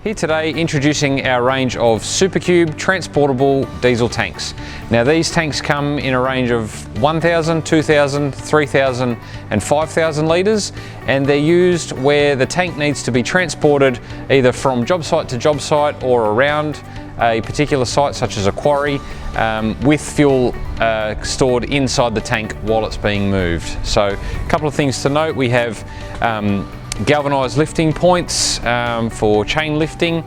Here today introducing our range of Supercube transportable diesel tanks. Now these tanks come in a range of 1,000, 2,000, 3,000 and 5,000 litres, and they're used where the tank needs to be transported either from job site to job site or around a particular site such as a quarry with fuel stored inside the tank while it's being moved. So a couple of things to note: we have galvanised lifting points for chain lifting,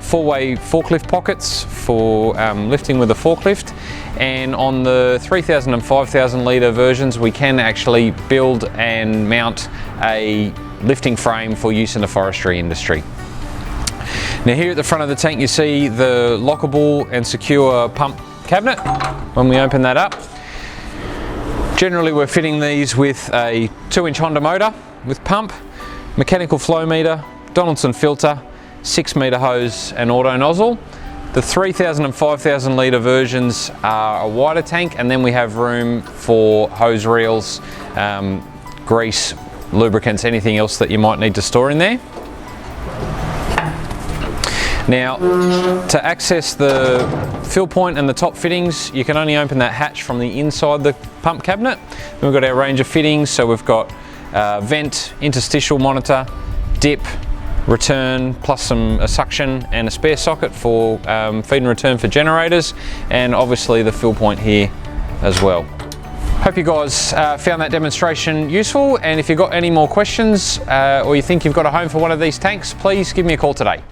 four-way forklift pockets for lifting with a forklift, and on the 3,000 and 5,000 litre versions we can actually build and mount a lifting frame for use in the forestry industry. Now here at the front of the tank you see the lockable and secure pump cabinet. When we open that up, generally we're fitting these with a 2-inch Honda motor with pump, mechanical flow meter, Donaldson filter, 6-metre hose and auto nozzle. The 3,000 and 5,000 litre versions are a wider tank, and then we have room for hose reels, grease, lubricants, anything else that you might need to store in there. Now, to access the fill point and the top fittings, you can only open that hatch from the inside the pump cabinet. Then we've got our range of fittings, so we've got vent, interstitial monitor, dip, return, plus a suction and a spare socket for feed and return for generators, and obviously the fill point here as well. Hope you guys found that demonstration useful, and if you've got any more questions or you think you've got a home for one of these tanks, please give me a call today.